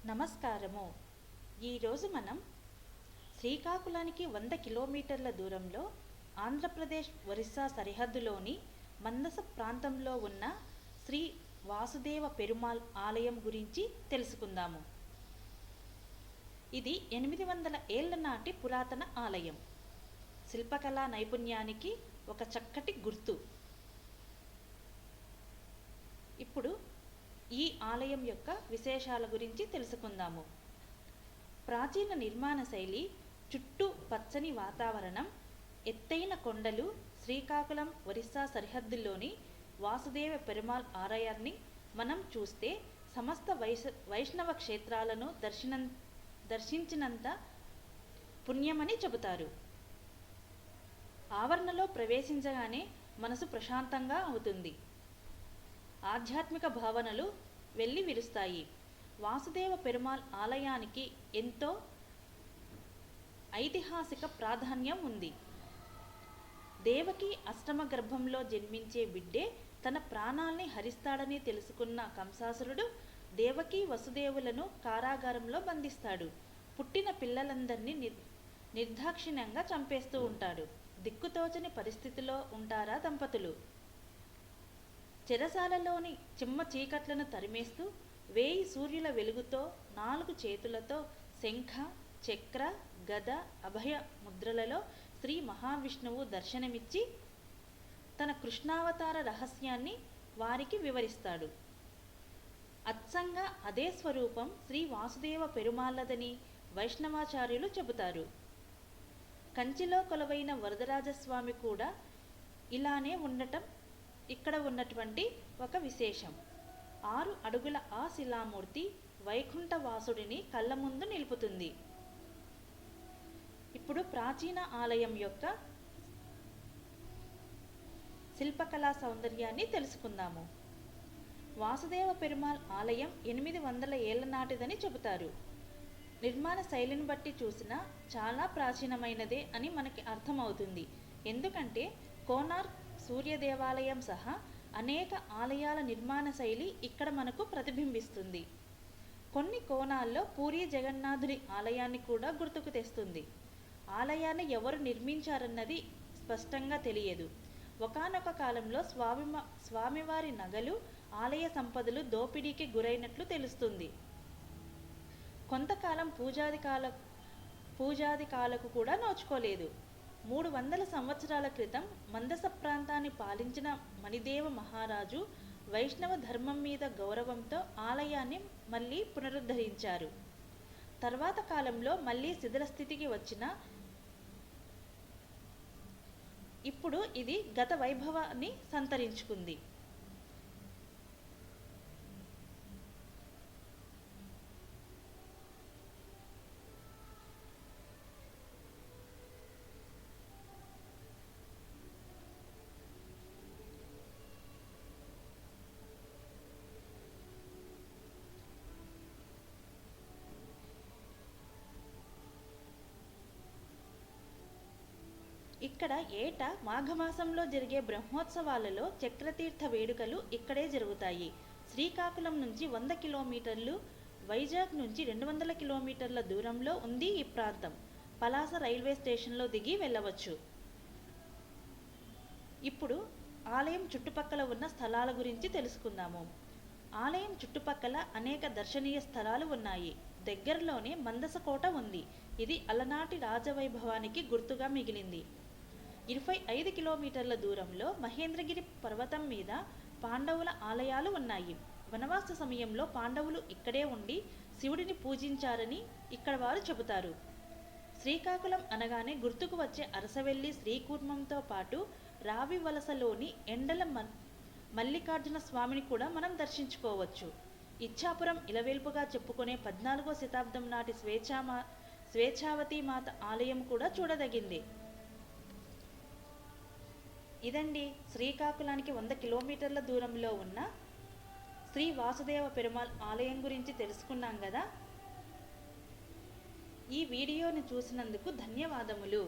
నమస్కారము. ఈరోజు మనం శ్రీకాకుళానికి 100 కిలోమీటర్ల దూరంలో ఆంధ్రప్రదేశ్ ఒరిస్సా సరిహద్దులోని మందస ప్రాంతంలో ఉన్న శ్రీ వాసుదేవ పెరుమాళ్ ఆలయం గురించి తెలుసుకుందాము. ఇది 800 ఏళ్ల నాటి పురాతన ఆలయం. శిల్పకళా నైపుణ్యానికి ఒక చక్కటి గుర్తు. ఇప్పుడు ఈ ఆలయం యొక్క విశేషాల గురించి తెలుసుకుందాము. ప్రాచీన నిర్మాణ శైలి, చుట్టూ పచ్చని వాతావరణం, ఎత్తైన కొండలు, శ్రీకాకుళం ఒరిస్సా సరిహద్దుల్లోని వాసుదేవ పెరుమాళ్ ఆలయాన్ని మనం చూస్తే సమస్త వైష్ణవ క్షేత్రాలను దర్శించినంత పుణ్యమని చెబుతారు. ఆవరణలో ప్రవేశించగానే మనసు ప్రశాంతంగా అవుతుంది. ఆధ్యాత్మిక భావనలు వెళ్ళి విరుస్తాయి. వాసుదేవ పెరుమాళ్ ఆలయానికి ఎంతో ఐతిహాసిక ప్రాధాన్యం ఉంది. దేవకి అష్టమ గర్భంలో జన్మించే బిడ్డే తన ప్రాణాల్ని హరిస్తాడని తెలుసుకున్న కంసాసురుడు దేవకి వసుదేవులను కారాగారంలో బంధిస్తాడు. పుట్టిన పిల్లలందరినీ నిర్దాక్షిణ్యంగా చంపేస్తూ ఉంటాడు. దిక్కుతోచని పరిస్థితిలో ఉంటారా దంపతులు. చెరసాలలోని చిమ్మ చీకట్లను తరిమేస్తూ 1000 సూర్యుల వెలుగుతో 4 చేతులతో శంఖ, చక్ర, గద, అభయ ముద్రలలో శ్రీ మహావిష్ణువు దర్శనమిచ్చి తన కృష్ణావతార రహస్యాన్ని వారికి వివరిస్తాడు. అచ్చంగా అదే స్వరూపం శ్రీ వాసుదేవ పెరుమాళ్ళదని వైష్ణవాచార్యులు చెబుతారు. కంచిలో కొలువైన వరదరాజస్వామి కూడా ఇలానే ఉండటం ఇక్కడ ఉన్నటువంటి ఒక విశేషం. 6 అడుగుల ఆ శిలామూర్తి వైకుంఠవాసుడిని కళ్ళ ముందు నిలుపుతుంది. ఇప్పుడు ప్రాచీన ఆలయం యొక్క శిల్పకళా సౌందర్యాన్ని తెలుసుకుందాము. వాసుదేవ పెరుమాళ్ ఆలయం 800 ఏళ్ల నాటిదని చెబుతారు. నిర్మాణ శైలిని బట్టి చూసినా చాలా ప్రాచీనమైనదే అని మనకి అర్థమవుతుంది. ఎందుకంటే కోనార్క్ సూర్య దేవాలయం సహా అనేక ఆలయాల నిర్మాణ శైలి ఇక్కడ మనకు ప్రతిబింబిస్తుంది. కొన్ని కోణాల్లో పూరీ జగన్నాథుని ఆలయాన్ని కూడా గుర్తుకు తెస్తుంది. ఆలయాన్ని ఎవరు నిర్మించారన్నది స్పష్టంగా తెలియదు. ఒకానొక కాలంలో స్వామివారి నగలు, ఆలయ సంపదలు దోపిడీకి గురైనట్లు తెలుస్తుంది. కొంతకాలం పూజాదికాలకు కూడా నోచుకోలేదు. 300 సంవత్సరాల క్రితం మందస ప్రాంతాన్ని పాలించిన మణిదేవ మహారాజు వైష్ణవ ధర్మం మీద గౌరవంతో ఆలయాన్ని మళ్ళీ పునరుద్ధరించారు. తర్వాత కాలంలో మళ్ళీ శిథిల స్థితికి వచ్చిన ఇప్పుడు ఇది గత వైభవాన్ని సంతరించుకుంది. ఇక్కడ ఏటా మాఘమాసంలో జరిగే బ్రహ్మోత్సవాలలో చక్రతీర్థ వేడుకలు ఇక్కడే జరుగుతాయి. శ్రీకాకుళం నుంచి 100 కిలోమీటర్లు, వైజాగ్ నుంచి 200 కిలోమీటర్ల దూరంలో ఉంది ఈ ప్రాంతం. పలాస రైల్వే స్టేషన్లో దిగి వెళ్ళవచ్చు. ఇప్పుడు ఆలయం చుట్టుపక్కల ఉన్న స్థలాల గురించి తెలుసుకుందాము. ఆలయం చుట్టుపక్కల అనేక దర్శనీయ స్థలాలు ఉన్నాయి. దగ్గరలోనే మందస కోట ఉంది. ఇది అలనాటి రాజవైభవానికి గుర్తుగా మిగిలింది. 25 కిలోమీటర్ల దూరంలో మహేంద్రగిరి పర్వతం మీద పాండవుల ఆలయాలు ఉన్నాయి. వనవాస సమయంలో పాండవులు ఇక్కడే ఉండి శివుడిని పూజించారని ఇక్కడ వారు చెబుతారు. శ్రీకాకుళం అనగానే గుర్తుకు వచ్చే అరసవెల్లి, శ్రీకూర్మంతో పాటు రావివలసలోని ఎండల మల్లికార్జున స్వామిని కూడా మనం దర్శించుకోవచ్చు. ఇచ్ఛాపురం ఇలవేల్పుగా చెప్పుకునే 14వ శతాబ్దం నాటి స్వేచ్ఛావతి మాత ఆలయం కూడా చూడదగింది. ఇదండి శ్రీకాకుళానికి 100 కిలోమీటర్ల దూరంలో ఉన్న శ్రీ వాసుదేవ పెరుమాళ్ ఆలయం గురించి తెలుసుకున్నాం కదా. ఈ వీడియోని చూసినందుకు ధన్యవాదములు.